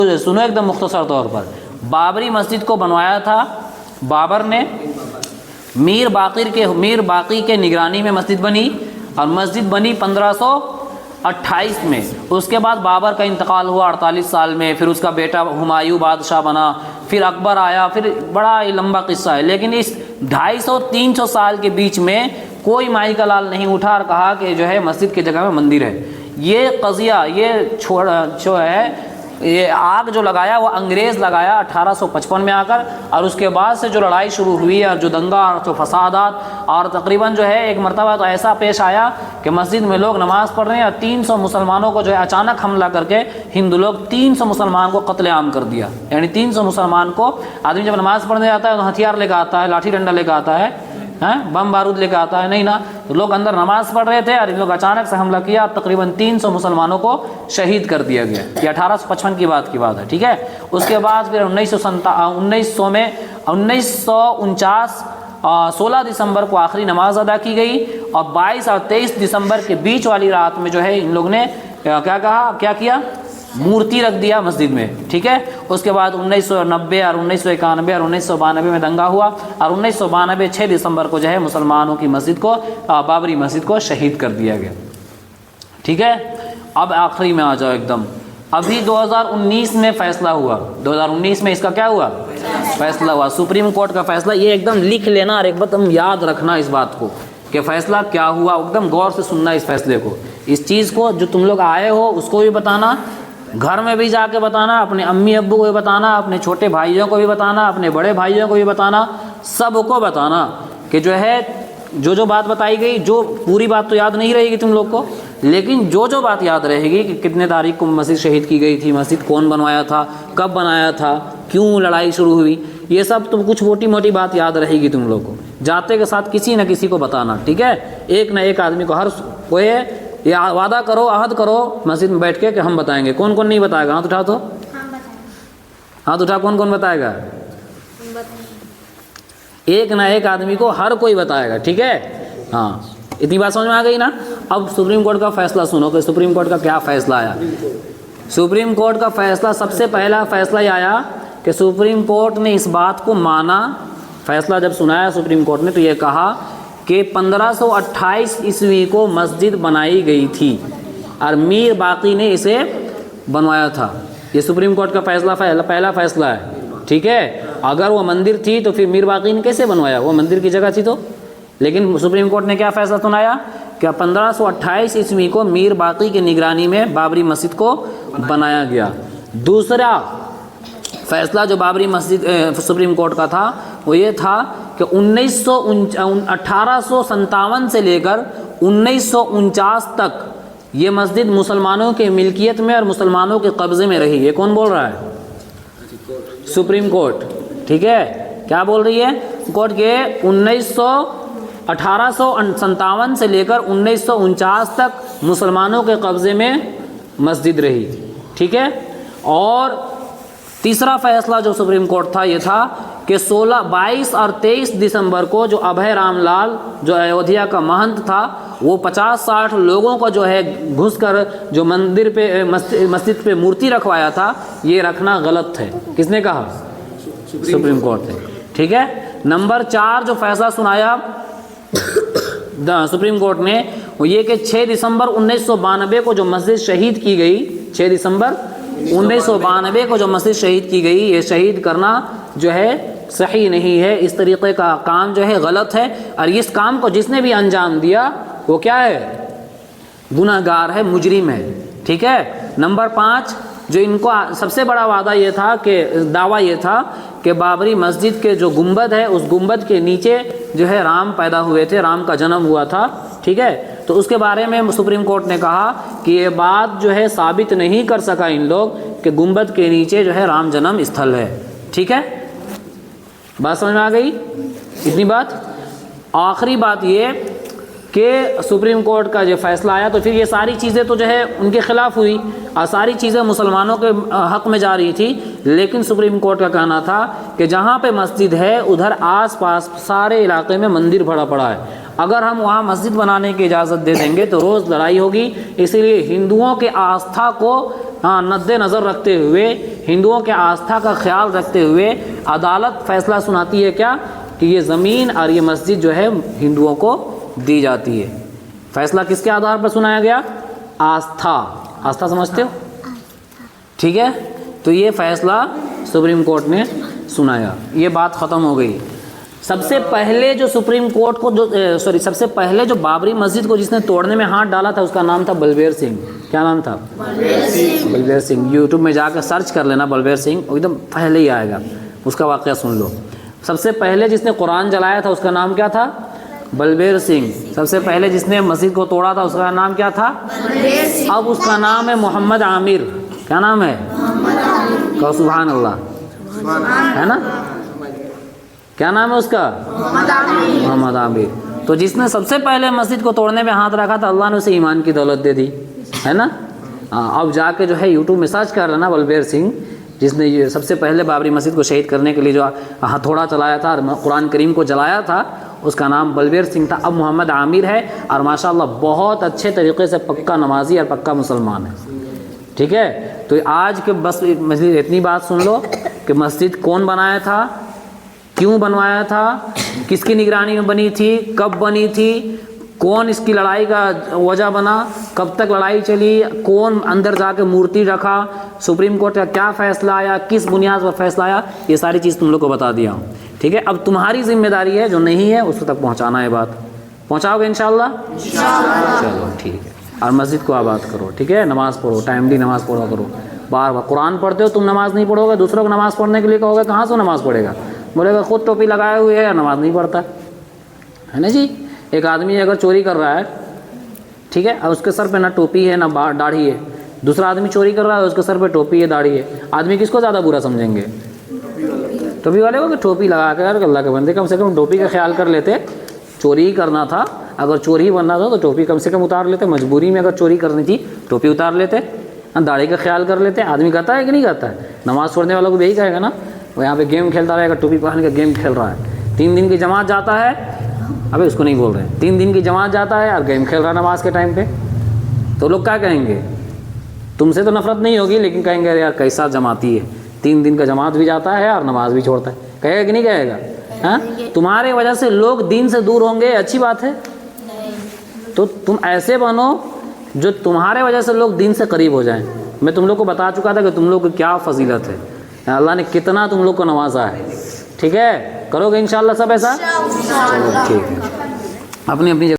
तो सुनो एकदम मुख्तसर तौर पर, बाबरी मस्जिद को बनवाया था बाबर ने, मीर बाकी के निगरानी में मस्जिद बनी, और मस्जिद बनी 1528 में। उसके बाद बाबर का इंतकाल हुआ 48 साल में, फिर उसका बेटा हुमायूं बादशाह बना, फिर अकबर आया, फिर बड़ा ही लंबा किस्सा है। लेकिन इस 250-300 साल के बीच में कोई माई का लाल नहीं उठा और कहा कि जो है मस्जिद की जगह में मंदिर है। ये कज़िया, ये जो है ये आग जो लगाया वो अंग्रेज़ लगाया 1855 में आकर, और उसके बाद से जो लड़ाई शुरू हुई और जो दंगा और जो फसादात, और तकरीबन जो है एक मरतबा तो ऐसा पेश आया कि मस्जिद में लोग नमाज़ पढ़ रहे हैं और 300 मुसलमानों को जो है अचानक हमला करके हिंदू लोग 300 मुसलमान को कत्लेआम कर दिया। यानी 300 मुसलमान को, आदमी जब नमाज़ पढ़ने जाता है तो हथियार लेकर आता है, लाठी डंडा लेकर आता है, बम बारूद लेकर आता है, नहीं ना, तो लोग अंदर नमाज़ पढ़ रहे थे और इन लोग अचानक से हमला किया और तकरीबन 300 मुसलमानों को शहीद कर दिया गया। ये 1855 की बात है, ठीक है। उसके बाद फिर 1900 में 1949 16 दिसंबर को आखिरी नमाज अदा की गई, और 22 और 23 दिसंबर के बीच वाली रात में जो है इन लोग ने क्या किया, मूर्ति रख दिया मस्जिद में, ठीक है। उसके बाद 1990 और 1991 और 1992 में दंगा हुआ, और 1992 6 दिसंबर को जो है मुसलमानों की मस्जिद को, बाबरी मस्जिद को शहीद कर दिया गया, ठीक है। अब आखिरी में आ जाओ एकदम, अभी 2019 में फैसला हुआ, 2019 में इसका क्या हुआ, फैसला हुआ, सुप्रीम कोर्ट का फैसला। ये एकदम लिख लेना और एक बार तुम याद रखना इस बात को कि फैसला क्या हुआ, एकदम गौर से सुनना इस फैसले को। इस चीज़ को जो तुम लोग आए हो उसको भी बताना, घर में भी जाके बताना, अपने अम्मी अब्बू को भी बताना, अपने छोटे भाइयों को भी बताना, अपने बड़े भाइयों को भी बताना, सबको बताना कि जो है जो बात बताई गई, जो पूरी बात तो याद नहीं रहेगी तुम लोग को, लेकिन जो बात याद रहेगी कि कितने तारीख को मस्जिद शहीद की गई थी, मस्जिद कौन बनवाया था, कब बनाया था, क्यों लड़ाई शुरू हुई, ये सब तो कुछ मोटी मोटी बात याद रहेगी तुम लोग को। जाते के साथ किसी न किसी को बताना, ठीक है। एक न एक आदमी को हर कोई ये वादा करो, अहद करो मस्जिद में बैठ के कि हम बताएंगे। कौन कौन नहीं बताएगा, हाथ उठा, तो हाथ उठा, कौन कौन बताएगा, एक ना एक आदमी को हर कोई बताएगा, ठीक है। हाँ, इतनी बात समझ में आ गई ना। अब सुप्रीम कोर्ट का फैसला सुनो कि सुप्रीम कोर्ट का क्या फैसला आया। सुप्रीम कोर्ट का फैसला, सबसे पहला फैसला ये आया कि सुप्रीम कोर्ट ने इस बात को माना, फैसला जब सुनाया सुप्रीम कोर्ट ने तो ये कहा कि 1528 ईस्वी को मस्जिद बनाई गई थी और मीर बाकी ने इसे बनवाया था। ये सुप्रीम कोर्ट का फैसला, पहला फैसला है, ठीक है। अगर वो मंदिर थी तो फिर मीर बाकी ने कैसे बनवाया, वो मंदिर की जगह थी तो। लेकिन सुप्रीम कोर्ट ने क्या फैसला सुनाया कि 1528 ईस्वी को मीर बाकी की निगरानी में बाबरी मस्जिद को बनाया गया। दूसरा फैसला जो बाबरी मस्जिद सुप्रीम कोर्ट का था वो ये था कि 1857 से लेकर 1949 तक ये मस्जिद मुसलमानों के मिल्कियत में और मुसलमानों के कब्ज़े में रही। ये कौन बोल रहा है, सुप्रीम कोर्ट, ठीक है। क्या बोल रही है कोर्ट के 1857 से लेकर 1949 तक मुसलमानों के कब्ज़े में मस्जिद रही, ठीक है। और तीसरा फैसला जो सुप्रीम कोर्ट था ये था कि 16, 22 और 23 दिसंबर को जो अभय रामलाल जो अयोध्या का महंत था वो 50-60 लोगों को जो है घुसकर जो मंदिर पे मस्जिद पे मूर्ति रखवाया था, ये रखना गलत है। किसने कहा, सुप्रीम कोर्ट ने, ठीक है। नंबर 4 जो फैसला सुनाया सुप्रीम कोर्ट ने वो ये कि 6 दिसंबर 1992 को जो मस्जिद शहीद की गई, 6 दिसंबर 1992 को जो मस्जिद शहीद की गई, ये शहीद करना जो है सही नहीं है, इस तरीक़े का काम जो है गलत है, और इस काम को जिसने भी अंजाम दिया वो क्या है, गुनाहगार है, मुजरिम है, ठीक है। नंबर 5 जो इनको सबसे बड़ा वादा ये था कि दावा ये था कि बाबरी मस्जिद के जो गुंबद है उस गुंबद के नीचे जो है राम पैदा हुए थे, राम का जन्म हुआ था, ठीक है। तो उसके बारे में सुप्रीम कोर्ट ने कहा कि ये बात जो है साबित नहीं कर सका इन लोग कि गुंबद के नीचे जो है राम जन्म स्थल है, ठीक है। बात समझ में आ गई इतनी बात। आखिरी बात ये कि सुप्रीम कोर्ट का जो फैसला आया तो फिर ये सारी चीज़ें तो जो है उनके ख़िलाफ़ हुई और सारी चीज़ें मुसलमानों के हक़ में जा रही थी। लेकिन सुप्रीम कोर्ट का कहना था कि जहाँ पे मस्जिद है उधर आसपास सारे इलाके में मंदिर भरा पड़ा है, अगर हम वहाँ मस्जिद बनाने की इजाज़त दे देंगे तो रोज़ लड़ाई होगी। इसीलिए हिंदुओं के आस्था को मद्देनज़र रखते हुए हिंदुओं के आस्था का ख्याल रखते हुए अदालत फैसला सुनाती है क्या, कि ये ज़मीन और ये मस्जिद जो है हिंदुओं को दी जाती है। फैसला किसके आधार पर सुनाया गया? आस्था। आस्था समझते हो? ठीक है, तो ये फैसला सुप्रीम कोर्ट ने सुनाया, ये बात ख़त्म हो गई। सबसे पहले जो सुप्रीम कोर्ट को सबसे पहले जो बाबरी मस्जिद को जिसने तोड़ने में हाथ डाला था उसका नाम था बलबीर सिंह। क्या नाम था? बलबीर सिंह। यूट्यूब में जाकर सर्च कर लेना बलबीर सिंह, एकदम पहले ही आएगा, उसका वाक़या सुन लो। सबसे पहले जिसने कुरान जलाया था उसका नाम क्या था? बलबीर सिंह। सबसे पहले जिसने मस्जिद को तोड़ा था उसका नाम क्या था? अब उसका नाम है मोहम्मद आमिर। क्या नाम है? कहो सुभान अल्लाह, है ना? क्या नाम है उसका? मोहम्मद आमिर। तो जिसने सबसे पहले मस्जिद को तोड़ने में हाथ रखा था अल्लाह ने उसे ईमान की दौलत दे दी, है ना? अब जाके जो है यूट्यूब में सर्च कर लेना बलबीर सिंह, जिसने ये सबसे पहले बाबरी मस्जिद को शहीद करने के लिए जो हथौड़ा चलाया था और कुरान करीम को जलाया था, उसका नाम बलबीर सिंह था। अब मोहम्मद आमिर है और माशाअल्लाह बहुत अच्छे तरीके से पक्का नमाजी और पक्का मुसलमान है। ठीक है, तो आज के बस मस्जिद इतनी बात सुन लो कि मस्जिद कौन बनाया था, क्यों बनवाया था, किसकी निगरानी में बनी थी, कब बनी थी, कौन इसकी लड़ाई का वजह बना, कब तक लड़ाई चली, कौन अंदर जाके मूर्ति रखा, सुप्रीम कोर्ट का क्या फ़ैसला आया, किस बुनियाद पर फैसला आया, ये सारी चीज़ तुम लोग को बता दिया हूँ। ठीक है, अब तुम्हारी जिम्मेदारी है, जो नहीं है उस तक पहुँचाना है बात। पहुँचाओगे इंशाल्लाह? चलो ठीक है, और मस्जिद को आबाद करो। ठीक है, नमाज़ पढ़ो, टाइमली नमाज़ पढ़ा करो। बार बार कुरान पढ़ते हो तुम, नमाज़ नहीं पढ़ोगे, दूसरों को नमाज़ पढ़ने के लिए कहोगे, कहाँ से नमाज़ पढ़ेगा? बोलेगा खुद टोपी लगाए हुए है, नमाज़ नहीं पढ़ता, है ना जी? एक आदमी अगर चोरी कर रहा है, ठीक है, और उसके सर पे ना टोपी है ना दाढ़ी है, दूसरा आदमी चोरी कर रहा है उसके सर पे टोपी है दाढ़ी है, आदमी किसको ज़्यादा बुरा समझेंगे? टोपी वाले को। कि टोपी लगा कर अल्लाह के बंदे कम से कम टोपी का ख्याल कर लेते। चोरी ही करना था, अगर चोरी ही बनना था तो टोपी कम से कम उतार लेते, मजबूरी में अगर चोरी करनी थी टोपी उतार लेते, दाढ़ी का ख्याल कर लेते। आदमी कहता है कि नहीं कहता है? नमाज़ पढ़ने वालों को यही कहेगा ना, वो यहाँ पे गेम खेलता रहेगा, टोपी पहन के गेम खेल रहा है। 3 दिन की जमात जाता है, अबे उसको नहीं बोल रहे, 3 दिन की जमात जाता है और गेम खेल रहा है नमाज के टाइम पे, तो लोग क्या कहेंगे? तुमसे तो नफरत नहीं होगी, लेकिन कहेंगे अरे यार कैसा जमाती है, 3 दिन का जमात भी जाता है और नमाज भी छोड़ता है। कहेगा कि नहीं कहेगा? हाँ, तुम्हारे वजह से लोग दीन से दूर होंगे, अच्छी बात है। तो तुम ऐसे बनो जो तुम्हारे वजह से लोग दीन से करीब हो जाएं। मैं तुम लोग को बता चुका था कि तुम लोग की क्या फजीलत है, अल्लाह ने कितना तुम लोग को नवाजा है। ठीक है, करोगे इंशाल्लाह सब ऐसा? चलो ठीक है, अपनी अपनी